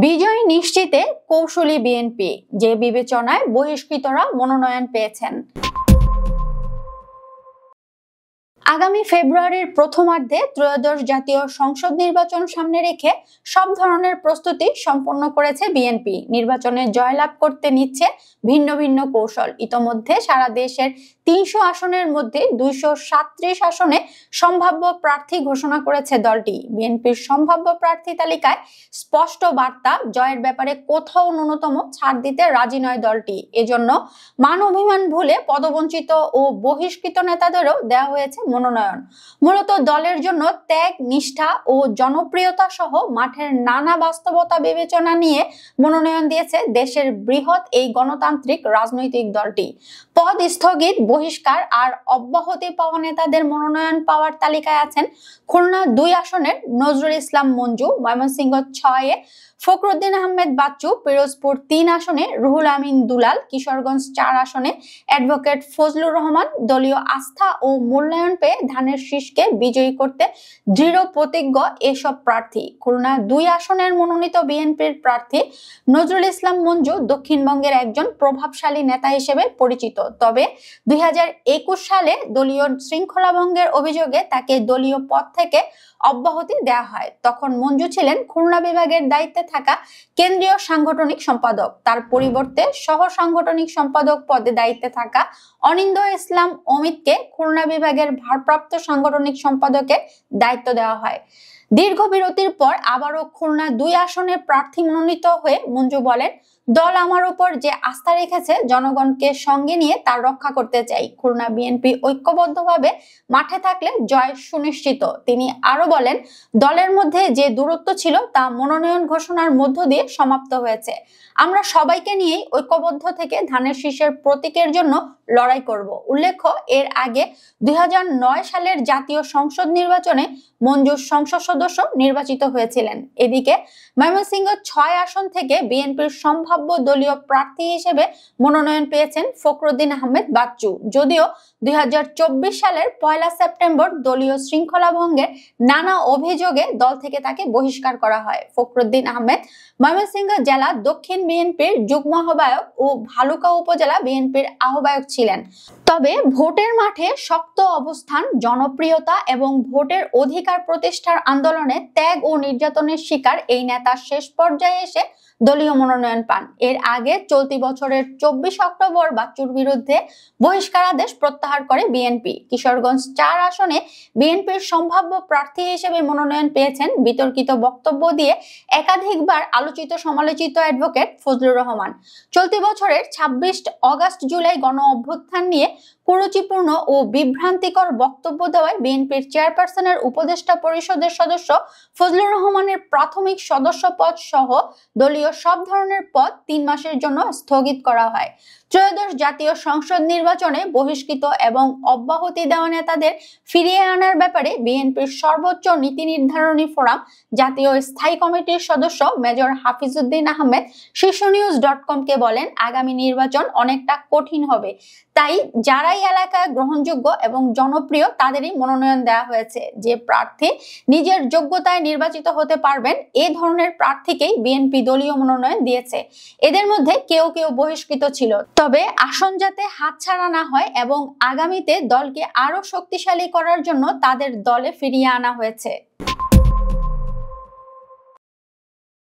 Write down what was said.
বিজয় নিশ্চিতে কৌশলী বিএনপি, যে বিবেচনায় বহিষ্কৃতরা মনোনয়ন পেয়েছেন। আগামী ফেব্রুয়ারির প্রথমার্ধে ত্রয়োদশ জাতীয় সংসদ নির্বাচন সামনে রেখে সব ধরনের প্রস্তুতি সম্পন্ন করেছে বিএনপি। নির্বাচনে জয়লাভ করতে নিচ্ছে ভিন্ন ভিন্ন কৌশল। ইতোমধ্যে সারা দেশের ৩০০ আসনের মধ্যে ২৩৭ আসনে সম্ভাব্য প্রার্থী ঘোষণা করেছে দলটি। বিএনপির সম্ভাব্য প্রার্থী তালিকায় স্পষ্ট বার্তা, জয়ের ব্যাপারে কোথাও ন্যূনতম ছাড় দিতে রাজি নয় দলটি। এজন্য মান অভিমান ভুলে পদবঞ্চিত ও বহিষ্কৃত নেতাদেরও দেওয়া হয়েছে মনোনয়ন। মূলত দলের জন্য ত্যাগ, নিষ্ঠা ও জনপ্রিয়তা সহ মাঠের নানা বাস্তবতা বিবেচনা নিয়ে মনোনয়ন দিয়েছে দেশের বৃহৎ এই গণতান্ত্রিক রাজনৈতিক দলটি। পদ স্থগিত, বহিষ্কার আর অব্যাহতি পাওয়া নেতাদের মনোনয়ন পাওয়ার তালিকায় আছেন খুলনা ২ আসনের নজরুল ইসলাম মঞ্জু, ময়মনসিংহ ৬-এ ফখরুদ্দিন আহমেদ বাচ্চু, পিরোজপুর ৩ আসনে রুহুল আমিন দুলাল, কিশোরগঞ্জ ৪ আসনে অ্যাডভোকেট ফজলুর রহমান। দলীয় আস্থা ও মূল্যায়ন পেয়ে ধানের শীষকে বিজয়ী করতে দৃঢ় প্রতিজ্ঞ এসব প্রার্থী। খুলনা ২ আসনের মনোনীত বিএনপির প্রার্থী নজরুল ইসলাম মঞ্জু দক্ষিণবঙ্গের একজন প্রভাবশালী নেতা হিসেবে পরিচিত। তবে ২০২১ সালে দলীয় শৃঙ্খলা ভঙ্গের অভিযোগে তাকে দলীয় পদ থেকে অব্যাহতি দেওয়া হয়। তখন মঞ্জু ছিলেন খুলনা বিভাগের দায়িত্বে থাকা কেন্দ্রীয় সাংগঠনিক সম্পাদক। তার পরিবর্তে সহ সাংগঠনিক সম্পাদক পদে দায়িত্বে থাকা অনিন্দ ইসলাম অমিতকে খুলনা বিভাগের ভারপ্রাপ্ত সাংগঠনিক সম্পাদকের দায়িত্ব দেওয়া হয়। দীর্ঘ বিরতির পর আবারও খুলনা ২ আসনে প্রার্থী মনোনীত হয়ে মঞ্জু বলেন, দল আমার উপর যে আস্থা রেখেছে, জনগণকে সঙ্গে নিয়ে তার রক্ষা করতে চাই। খুলনা বিএনপি ঐক্যবদ্ধভাবে মাঠে থাকলে জয় সুনিশ্চিত। তিনি আরো বলেন, দলের মধ্যে যে দূরত্ব ছিল তা মনোনয়ন ঘোষণার মধ্য দিয়ে সমাপ্ত হয়েছে। আমরা সবাইকে নিয়েই ঐক্যবদ্ধ থেকে ধানের শীষের প্রতীকের জন্য লড়াই করব। উল্লেখ্য, এর আগে ২০০৯ সালের জাতীয় সংসদ নির্বাচনে মঞ্জু সংসদ সদস্য নির্বাচিত হয়েছিলেন। এদিকে ময়মনসিংহ ৬ আসন থেকে বিএনপির সম্ভাব্য দলীয় প্রার্থী হিসেবে মনোনয়ন পেয়েছেন ফখরুদ্দিন আহমেদ বাচ্চু। যদিও ২০২৪ সালের ১ সেপ্টেম্বর দলীয় শৃঙ্খলা ভঙ্গের নানা অভিযোগে দল থেকে তাকে বহিষ্কার করা হয়। ফখরুদ্দিন আহমেদ ময়মনসিংহ জেলা দক্ষিণ বিএনপির যুগ্ম আহ্বায়ক ও ভালুকা উপজেলা বিএনপির আহ্বায়ক ছিলেন। তবে ভোটের মাঠে শক্ত অবস্থান, জনপ্রিয়তা এবং ভোটের অধিকার প্রতিষ্ঠার আন্দোলনে ত্যাগ ও নির্যাতনের শিকার এই নেতা শেষ পর্যায়ে এসে দলীয় মনোনয়ন পান। এর আগে চলতি বছরের ২৪ অক্টোবর বাচ্চুর বিরুদ্ধে বহিষ্কারাদেশ প্রত্যাহার করে বিএনপি। কিশোরগঞ্জ ৪ আসনে বিএনপির সম্ভাব্য প্রার্থী হিসেবে মনোনয়ন পেয়েছেন বিতর্কিত বক্তব্য দিয়ে একাধিকবার আলোচিত সমালোচিত অ্যাডভোকেট ফজলুর রহমান। চলতি বছরের ২৬ অগস্ট জুলাই গণ অভ্যুত্থান নিয়ে কুরুচিপূর্ণ ও বিভ্রান্তিকর বক্তব্য দেওয়ায় বিএনপির চেয়ারপারসনের উপদেষ্টা পরিষদের সদস্য ফজলুর রহমানের প্রাথমিক সদস্য পদ সহ দলীয় সব ধরনের পদ ৩ মাসের জন্য স্থগিত করা হয়। ত্রয়োদশ জাতীয় সংসদ নির্বাচনে বহিষ্কৃত এবং অব্যাহতি দেওয়া নেতাদের ফিরিয়ে আনার ব্যাপারে বিএনপির সর্বোচ্চ নীতি নির্ধারণী ফোরাম জাতীয় স্থায়ী কমিটির সদস্য মেজর হাফিজউদ্দিন আহমেদ শীর্ষনিউজ.com-কে বলেন, আগামী নির্বাচন অনেকটা কঠিন হবে। তাই যারাই এলাকায় গ্রহণযোগ্য এবং জনপ্রিয় তাদেরই মনোনয়ন দেওয়া হয়েছে। যে প্রার্থী নিজের যোগ্যতায় নির্বাচিত হতে পারবেন, এ ধরনের প্রার্থীকেই বিএনপি দলীয় মনোনয়ন দিয়েছে। এদের মধ্যে কেউ কেউ বহিষ্কৃত ছিল। তবে আসন যাতে হাতছাড়া না হয় এবং আগামীতে দলকে আরো শক্তিশালী করার জন্য তাদের দলে ফিরিয়ে আনা হয়েছে।